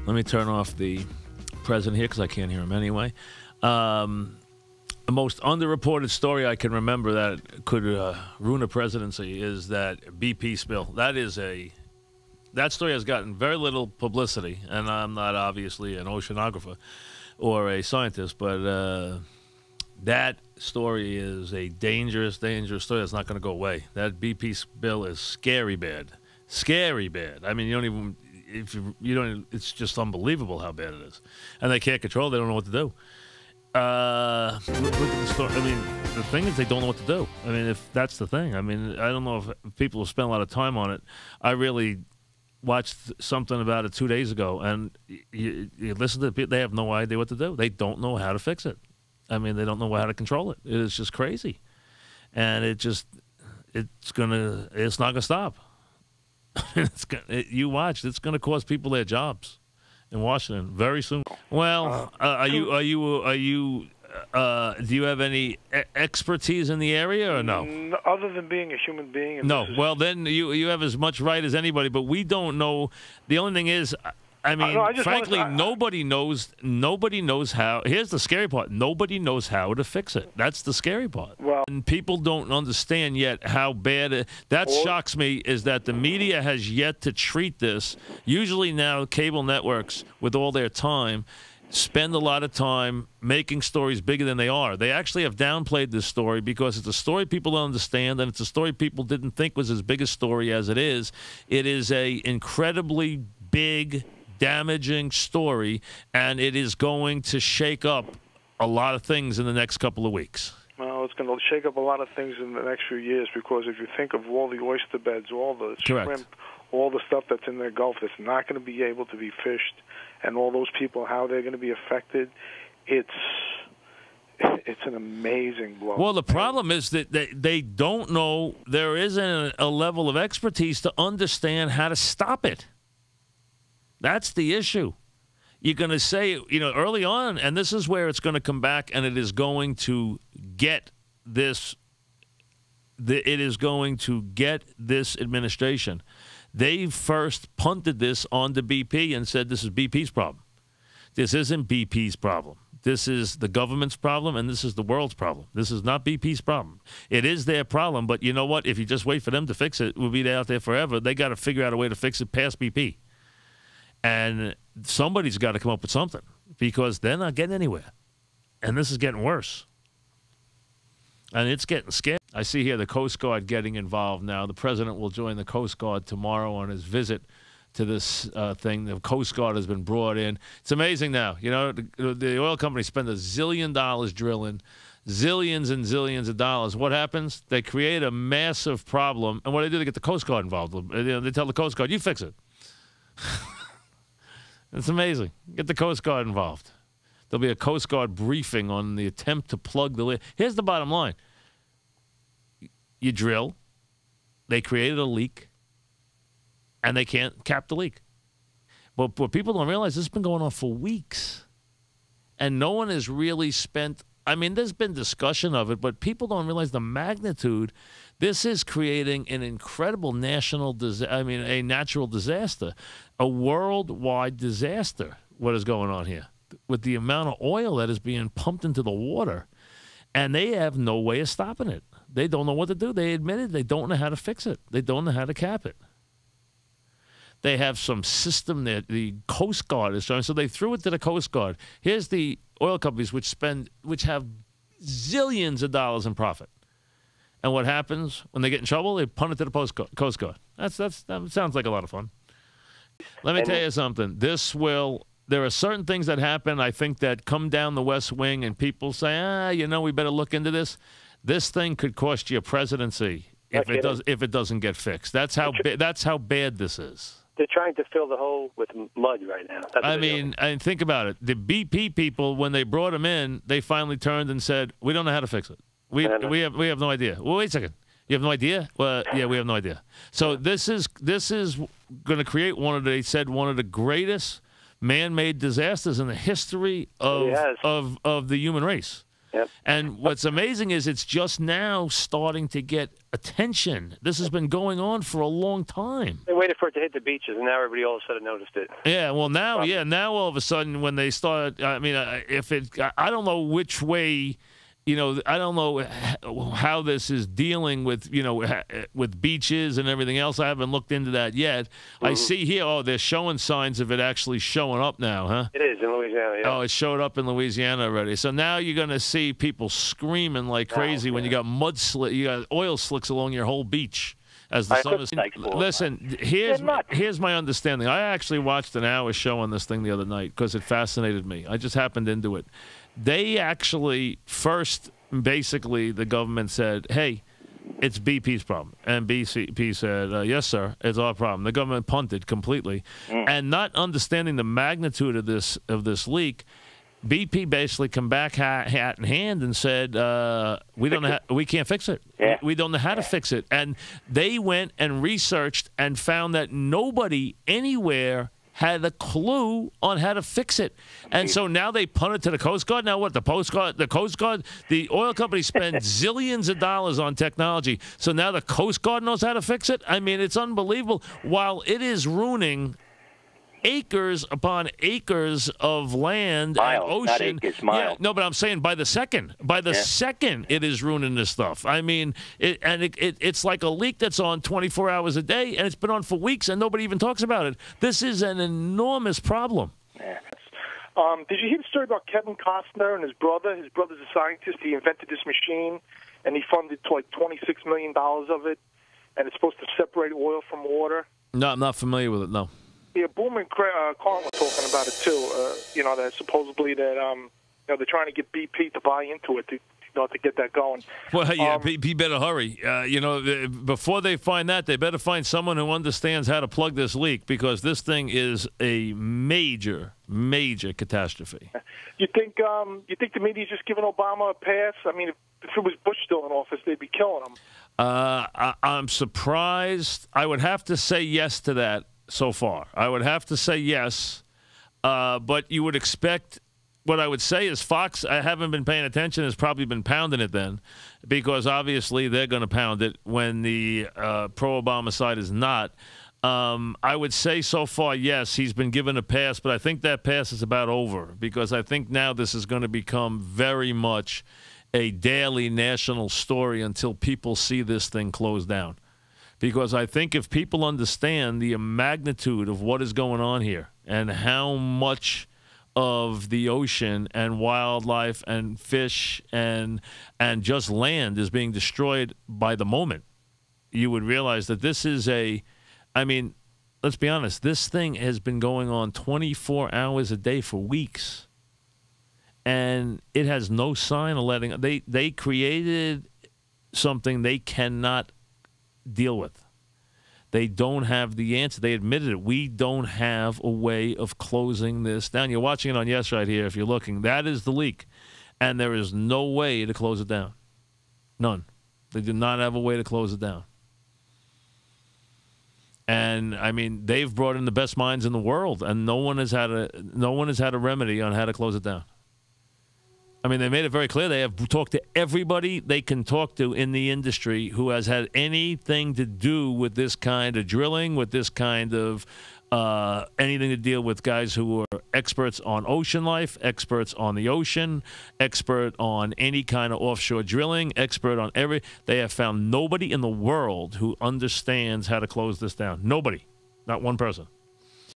Let me turn off the president here because I can't hear him anyway. The most underreported story I can remember that could ruin a presidency is that BP spill. That story has gotten very little publicity, and I'm not obviously an oceanographer or a scientist, but that story is a dangerous, dangerous story that's not going to go away. That BP spill is scary bad. Scary bad. I mean, it's just unbelievable how bad it is. And they can't control it. They don't know what to do. Look at the story. I mean, the thing is they don't know what to do. I mean, if that's the thing. I mean, I don't know if people have spent a lot of time on it. I really watched something about it 2 days ago, and you listen to people, they have no idea what to do. They don't know how to fix it. I mean, they don't know how to control it. It's just crazy. And it's not going to stop. You watch, it's going to cost people their jobs in Washington very soon. Well, do you have any expertise in the area or no? Other than being a human being. No. Well, then you have as much right as anybody, but we don't know. The only thing is, I mean, frankly, nobody knows how. Here's the scary part. Nobody knows how to fix it. That's the scary part. Well, and people don't understand yet how bad that shocks me is that the media has yet to treat this. Usually now cable networks, with all their time, spend a lot of time making stories bigger than they are. They actually have downplayed this story because it's a story people don't understand, and it's a story people didn't think was as big a story as it is. It is a incredibly big, damaging story, and it is going to shake up a lot of things in the next couple of weeks. Well, it's going to shake up a lot of things in the next few years because if you think of all the oyster beds, all the shrimp, all the stuff that's in the Gulf that's not going to be able to be fished, and all those people, how they're going to be affected, it's an amazing blow. Well, the problem is that they don't know. There isn't a level of expertise to understand how to stop it. That's the issue. You're going to say, early on, and this is where it's going to come back, and it is going to get this. It is going to get this administration. They first punted this onto BP and said this is BP's problem. This isn't BP's problem. This is the government's problem, and this is the world's problem. This is not BP's problem. It is their problem, but you know what? If you just wait for them to fix it, we'll be out there forever. They got to figure out a way to fix it past BP. And somebody's got to come up with something because they're not getting anywhere. And this is getting worse. And it's getting scary. I see here the Coast Guard getting involved now. The president will join the Coast Guard tomorrow on his visit to this thing. The Coast Guard has been brought in. It's amazing now. The oil companies spend $1 zillion drilling, zillions and zillions of dollars. What happens? They create a massive problem. And what do? They get the Coast Guard involved. They tell the Coast Guard, you fix it. It's amazing. Get the Coast Guard involved. There'll be a Coast Guard briefing on the attempt to plug the leak. Here's the bottom line. You drill. They created a leak. And they can't cap the leak. But what people don't realize, this has been going on for weeks. And no one has really spent, there's been discussion of it, but people don't realize the magnitude. This is creating an incredible a natural disaster, a worldwide disaster, what is going on here, with the amount of oil that is being pumped into the water. And they have no way of stopping it. They don't know what to do. They admitted they don't know how to fix it. They don't know how to cap it. They have some system that the Coast Guard is trying. So they threw it to the Coast Guard. Here's the oil companies which have zillions of dollars in profit. And what happens when they get in trouble? They punt it to the Coast Guard. That sounds like a lot of fun. Let me tell you something. There are certain things that happen, I think, that come down the West Wing, and people say, we better look into this. This thing could cost you a presidency if it doesn't get fixed. That's how bad this is. They're trying to fill the hole with mud right now. And think about it. The BP people, when they brought them in, they finally turned and said, "We don't know how to fix it. We have no idea." Well, wait a second. You have no idea? Well, yeah, we have no idea. So this is going to create one of the greatest man-made disasters in the history of the human race. Yep. And what's amazing is it's just now starting to get attention. This has been going on for a long time. They waited for it to hit the beaches, and now everybody all of a sudden noticed it. Yeah, well, now all of a sudden when they start, I mean, I don't know which way. I don't know how this is dealing with, with beaches and everything else. I haven't looked into that yet. Mm-hmm. I see here, they're showing signs of it actually showing up now, huh? It is in Louisiana, yeah. Oh, it showed up in Louisiana already. So now you're going to see people screaming like crazy when you got you got oil slicks along your whole beach. As the sun is. Listen, here's my understanding. I actually watched an hour show on this thing the other night because it fascinated me. I just happened into it. They actually basically, the government said, hey, it's BP's problem. And BP said, yes, sir, it's our problem. The government punted completely. And not understanding the magnitude of this leak, BP basically come back hat in hand and said, we can't fix it. Yeah. We don't know how to fix it. And they went and researched and found that nobody anywhere had a clue on how to fix it. And so now they punt it to the Coast Guard. Now what? The Coast Guard, the oil company spend zillions of dollars on technology. So now the Coast Guard knows how to fix it? I mean, it's unbelievable. While it is ruining acres upon acres of land miles, and ocean. Not acres, miles. Yeah, no, but I'm saying by the second it is ruining this stuff. I mean, it's like a leak that's on 24 hours a day, and it's been on for weeks, and nobody even talks about it. This is an enormous problem. Yeah. Did you hear the story about Kevin Costner and his brother? His brother's a scientist. He invented this machine, and he funded like $26 million of it, and it's supposed to separate oil from water. No, I'm not familiar with it, no. Yeah, Boom and Carlin were talking about it too. That supposedly that they're trying to get BP to buy into it to get that going. Well, yeah, BP better hurry. Before they find that, they better find someone who understands how to plug this leak because this thing is a major, major catastrophe. You think the media's just giving Obama a pass? I mean, if it was Bush still in office, they'd be killing him. I'm surprised. I would have to say yes to that. So far, I would have to say yes, but you would expect. What I would say is Fox, I haven't been paying attention, has probably been pounding it then, because obviously they're going to pound it when the pro-Obama side is not. I would say so far, yes, he's been given a pass, but I think that pass is about over because I think now this is going to become very much a daily national story until people see this thing close down. Because I think if people understand the magnitude of what is going on here and how much of the ocean and wildlife and fish and just land is being destroyed by the moment, you would realize that this is let's be honest, this thing has been going on 24 hours a day for weeks. And it has no sign of letting. They created something they cannot deal with. They don't have the answer. They admitted it. We don't have a way of closing this down. You're watching it on Yes right here if you're looking. That is the leak. And there is no way to close it down. None. They do not have a way to close it down. And I mean, they've brought in the best minds in the world, and no one has had a remedy on how to close it down. I mean, they made it very clear. They have talked to everybody they can talk to in the industry who has had anything to do with this kind of drilling, with this kind of anything to deal with guys who are experts on ocean life, experts on the ocean, expert on any kind of offshore drilling, expert on every. They have found nobody in the world who understands how to close this down. Nobody. Not one person.